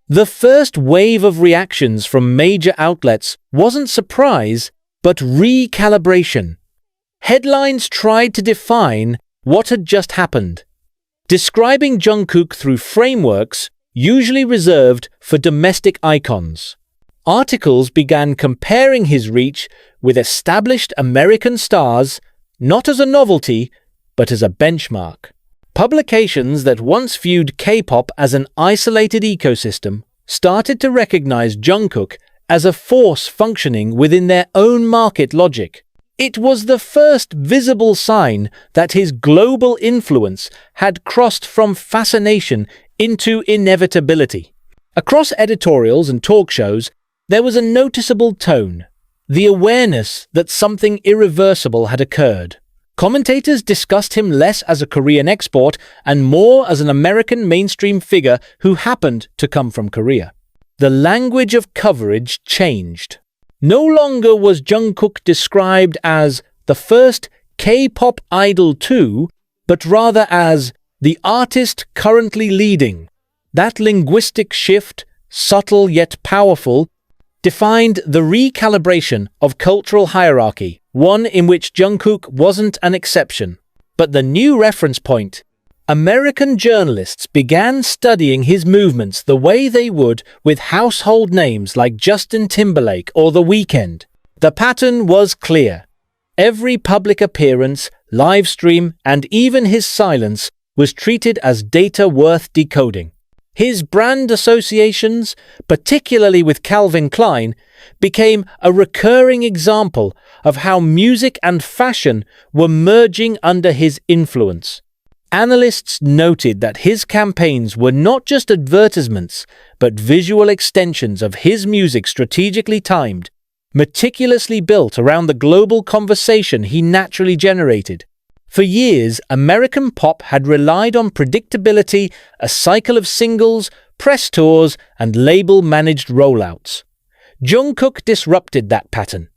The first wave of reactions from major outlets wasn't surprise, but recalibration. Headlines tried to define what had just happened, describing Jungkook through frameworks usually reserved for domestic icons. Articles began comparing his reach with established American stars, not as a novelty, but as a benchmark. Publications that once viewed K-pop as an isolated ecosystem started to recognize Jungkook as a force functioning within their own market logic. It was the first visible sign that his global influence had crossed from fascination into inevitability. Across editorials and talk shows, there was a noticeable tone, the awareness that something irreversible had occurred. Commentators discussed him less as a Korean export and more as an American mainstream figure who happened to come from Korea. The language of coverage changed. No longer was Jungkook described as the first K-pop idol too, but rather as the artist currently leading. That linguistic shift, subtle yet powerful, defined the recalibration of cultural hierarchy, one in which Jungkook wasn't an exception. But the new reference point, American journalists began studying his movements the way they would with household names like Justin Timberlake or The Weeknd. The pattern was clear. Every public appearance, live stream, and even his silence was treated as data worth decoding. His brand associations, particularly with Calvin Klein, became a recurring example of how music and fashion were merging under his influence. Analysts noted that his campaigns were not just advertisements, but visual extensions of his music strategically timed, meticulously built around the global conversation he naturally generated. For years, American pop had relied on predictability, a cycle of singles, press tours, and label-managed rollouts. Jungkook disrupted that pattern.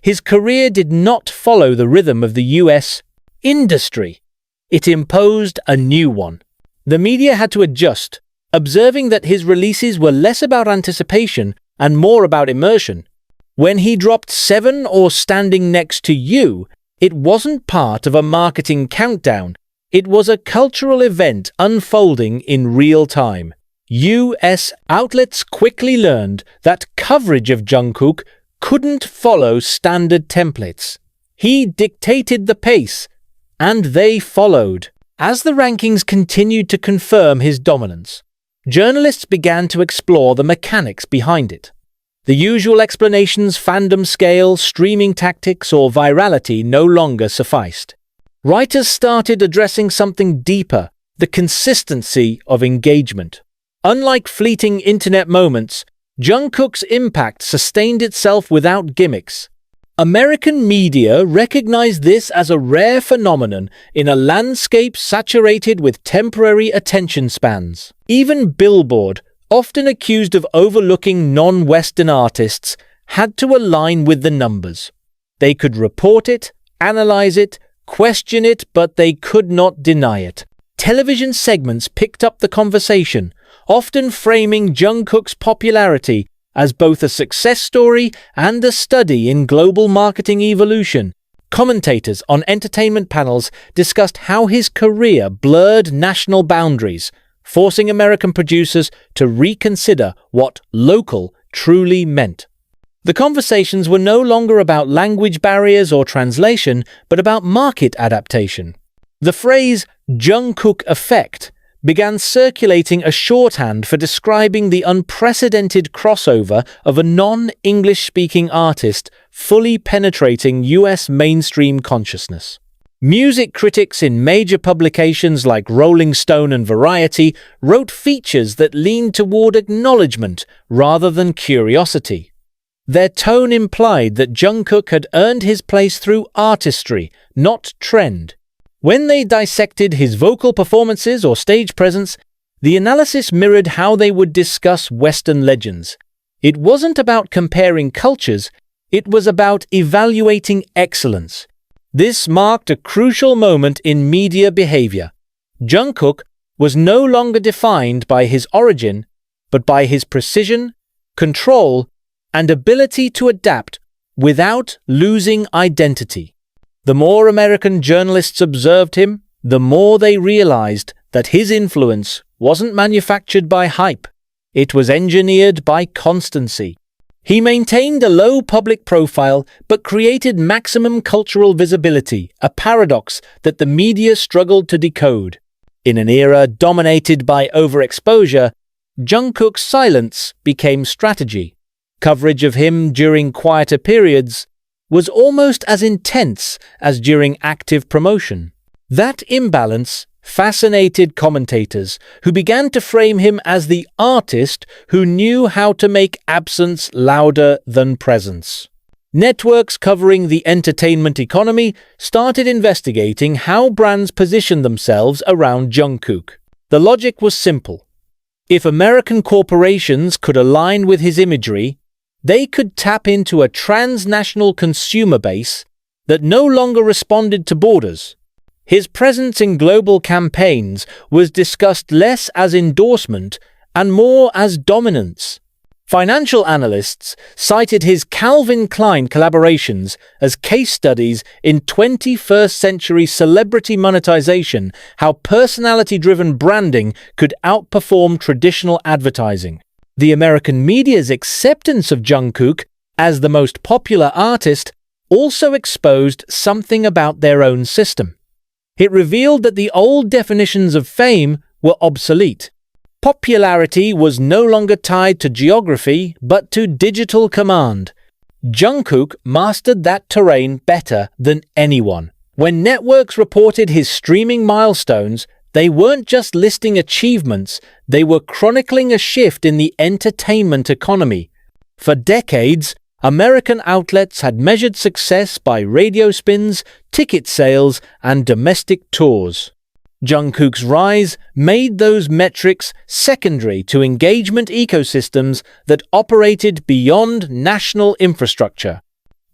His career did not follow the rhythm of the US industry. It imposed a new one. The media had to adjust, observing that his releases were less about anticipation and more about immersion. When he dropped 7 or Standing Next to You, it wasn't part of a marketing countdown. It was a cultural event unfolding in real time. US outlets quickly learned that coverage of Jungkook couldn't follow standard templates. He dictated the pace, and they followed. As the rankings continued to confirm his dominance, journalists began to explore the mechanics behind it. The usual explanations, fandom scale, streaming tactics, or virality no longer sufficed. Writers started addressing something deeper, the consistency of engagement. Unlike fleeting internet moments, Jungkook's impact sustained itself without gimmicks. American media recognized this as a rare phenomenon in a landscape saturated with temporary attention spans. Even Billboard, often accused of overlooking non-Western artists, had to align with the numbers. They could report it, analyze it, question it, but they could not deny it. Television segments picked up the conversation, often framing Jungkook's popularity as both a success story and a study in global marketing evolution. Commentators on entertainment panels discussed how his career blurred national boundaries, forcing American producers to reconsider what local truly meant. The conversations were no longer about language barriers or translation, but about market adaptation. The phrase Jungkook effect began circulating as shorthand for describing the unprecedented crossover of a non-English-speaking artist fully penetrating US mainstream consciousness. Music critics in major publications like Rolling Stone and Variety wrote features that leaned toward acknowledgement rather than curiosity. Their tone implied that Jungkook had earned his place through artistry, not trend. When they dissected his vocal performances or stage presence, the analysis mirrored how they would discuss Western legends. It wasn't about comparing cultures, it was about evaluating excellence. This marked a crucial moment in media behavior. Jungkook was no longer defined by his origin, but by his precision, control, and ability to adapt without losing identity. The more American journalists observed him, the more they realized that his influence wasn't manufactured by hype. It was engineered by constancy. He maintained a low public profile but created maximum cultural visibility, a paradox that the media struggled to decode. In an era dominated by overexposure, Jungkook's silence became strategy. Coverage of him during quieter periods was almost as intense as during active promotion. That imbalance fascinated commentators, who began to frame him as the artist who knew how to make absence louder than presence. Networks covering the entertainment economy started investigating how brands positioned themselves around Jungkook. The logic was simple. If American corporations could align with his imagery, they could tap into a transnational consumer base that no longer responded to borders. His presence in global campaigns was discussed less as endorsement and more as dominance. Financial analysts cited his Calvin Klein collaborations as case studies in 21st century celebrity monetization, how personality-driven branding could outperform traditional advertising. The American media's acceptance of Jungkook as the most popular artist also exposed something about their own system. It revealed that the old definitions of fame were obsolete. Popularity was no longer tied to geography, but to digital command. Jungkook mastered that terrain better than anyone. When networks reported his streaming milestones, they weren't just listing achievements, they were chronicling a shift in the entertainment economy. For decades, American outlets had measured success by radio spins, ticket sales, and domestic tours. Jungkook's rise made those metrics secondary to engagement ecosystems that operated beyond national infrastructure.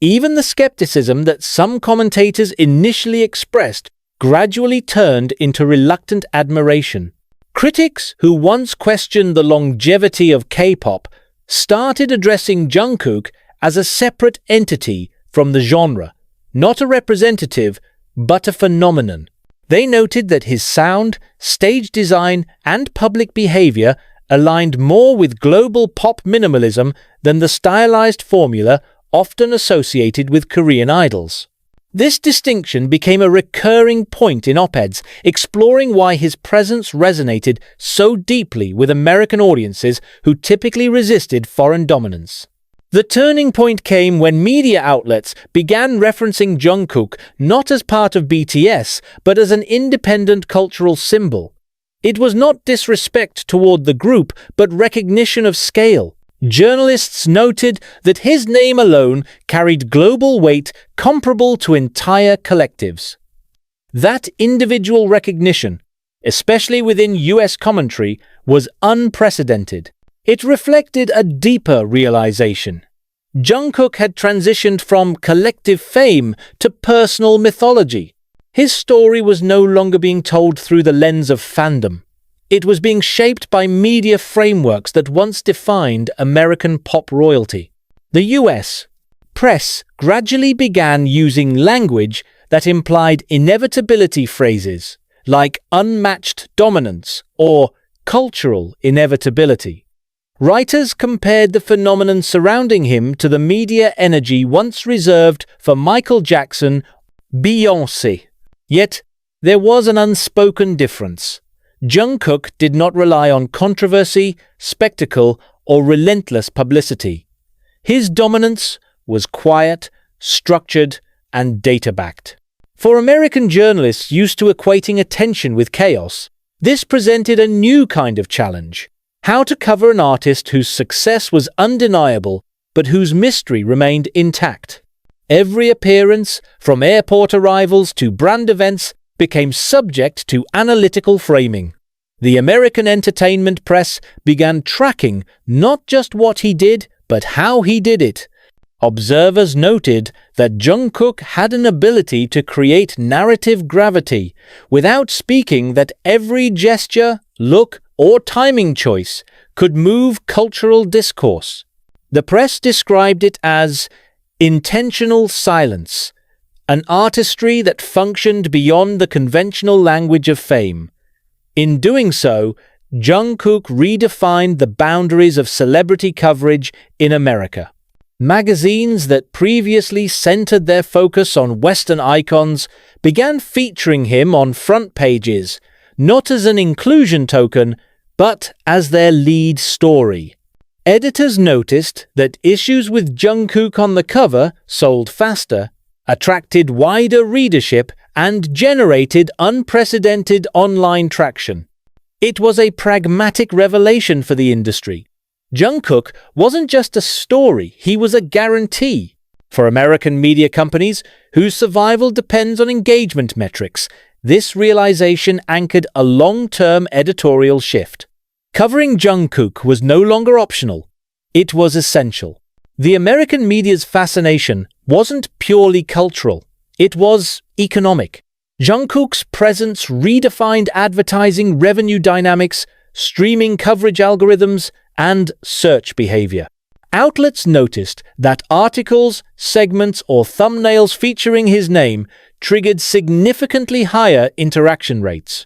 Even the skepticism that some commentators initially expressed gradually turned into reluctant admiration. Critics who once questioned the longevity of K-pop started addressing Jungkook as a separate entity from the genre, not a representative, but a phenomenon. They noted that his sound, stage design, and public behavior aligned more with global pop minimalism than the stylized formula often associated with Korean idols. This distinction became a recurring point in op-eds, exploring why his presence resonated so deeply with American audiences who typically resisted foreign dominance. The turning point came when media outlets began referencing Jungkook not as part of BTS, but as an independent cultural symbol. It was not disrespect toward the group, but recognition of scale. Journalists noted that his name alone carried global weight comparable to entire collectives. That individual recognition, especially within US commentary, was unprecedented. It reflected a deeper realization. Jungkook had transitioned from collective fame to personal mythology. His story was no longer being told through the lens of fandom. It was being shaped by media frameworks that once defined American pop royalty. The US press gradually began using language that implied inevitability phrases like unmatched dominance or cultural inevitability. Writers compared the phenomenon surrounding him to the media energy once reserved for Michael Jackson, Beyoncé. Yet, there was an unspoken difference. Jungkook did not rely on controversy, spectacle, or relentless publicity. His dominance was quiet, structured, and data-backed. For American journalists used to equating attention with chaos, this presented a new kind of challenge. How to cover an artist whose success was undeniable, but whose mystery remained intact. Every appearance, from airport arrivals to brand events, became subject to analytical framing. The American entertainment press began tracking not just what he did, but how he did it. Observers noted that Jungkook had an ability to create narrative gravity without speaking, that every gesture, look, or timing choice could move cultural discourse. The press described it as intentional silence, an artistry that functioned beyond the conventional language of fame. In doing so, Jungkook redefined the boundaries of celebrity coverage in America. Magazines that previously centered their focus on Western icons began featuring him on front pages, not as an inclusion token, but as their lead story. Editors noticed that issues with Jungkook on the cover sold faster, attracted wider readership, and generated unprecedented online traction. It was a pragmatic revelation for the industry. Jungkook wasn't just a story, he was a guarantee. For American media companies, whose survival depends on engagement metrics, this realization anchored a long-term editorial shift. Covering Jungkook was no longer optional. It was essential. The American media's fascination wasn't purely cultural. It was economic. Jungkook's presence redefined advertising revenue dynamics, streaming coverage algorithms, and search behavior. Outlets noticed that articles, segments, or thumbnails featuring his name triggered significantly higher interaction rates.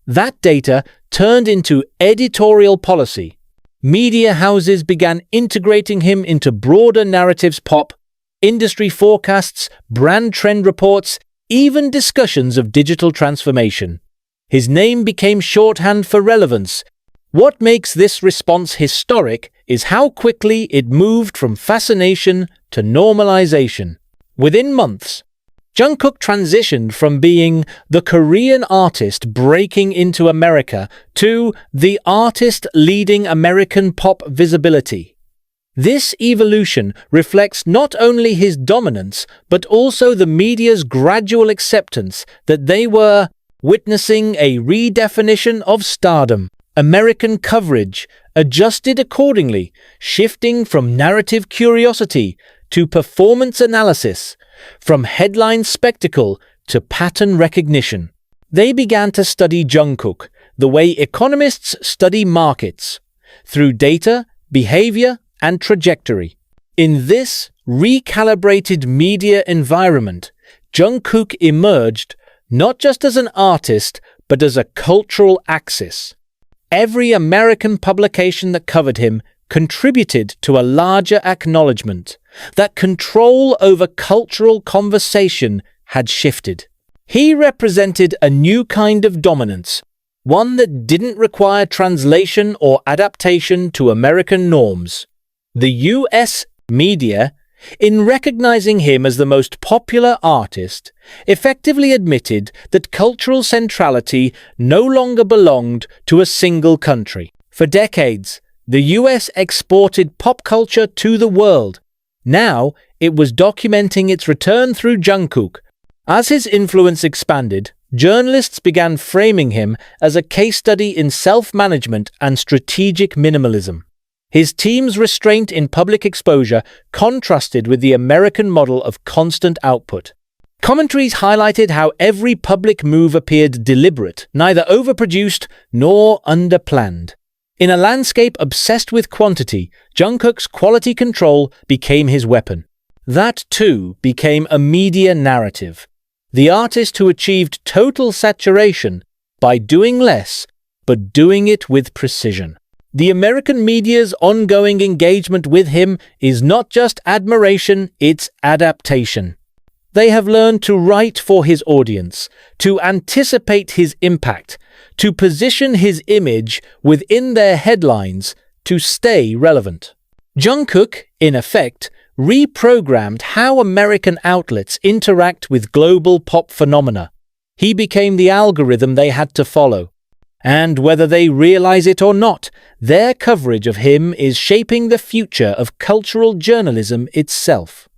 That data turned into editorial policy. Media houses began integrating him into broader narratives: pop, industry forecasts, brand trend reports, even discussions of digital transformation. His name became shorthand for relevance. What makes this response historic is how quickly it moved from fascination to normalization. Within months, Jungkook transitioned from being the Korean artist breaking into America to the artist leading American pop visibility. This evolution reflects not only his dominance, but also the media's gradual acceptance that they were witnessing a redefinition of stardom. American coverage adjusted accordingly, shifting from narrative curiosity to performance analysis, from headline spectacle to pattern recognition. They began to study Jungkook the way economists study markets, through data, behavior, and trajectory. In this recalibrated media environment, Jungkook emerged not just as an artist, but as a cultural axis. Every American publication that covered him contributed to a larger acknowledgement that control over cultural conversation had shifted. He represented a new kind of dominance, one that didn't require translation or adaptation to American norms. The US media, in recognizing him as the most popular artist, effectively admitted that cultural centrality no longer belonged to a single country. For decades, the US exported pop culture to the world. Now, it was documenting its return through Jungkook. As his influence expanded, journalists began framing him as a case study in self-management and strategic minimalism. His team's restraint in public exposure contrasted with the American model of constant output. Commentaries highlighted how every public move appeared deliberate, neither overproduced nor underplanned. In a landscape obsessed with quantity, Jungkook's quality control became his weapon. That, too, became a media narrative. The artist who achieved total saturation by doing less, but doing it with precision. The American media's ongoing engagement with him is not just admiration, it's adaptation. They have learned to write for his audience, to anticipate his impact, to position his image within their headlines, to stay relevant. Jungkook, in effect, reprogrammed how American outlets interact with global pop phenomena. He became the algorithm they had to follow. And whether they realize it or not, their coverage of him is shaping the future of cultural journalism itself.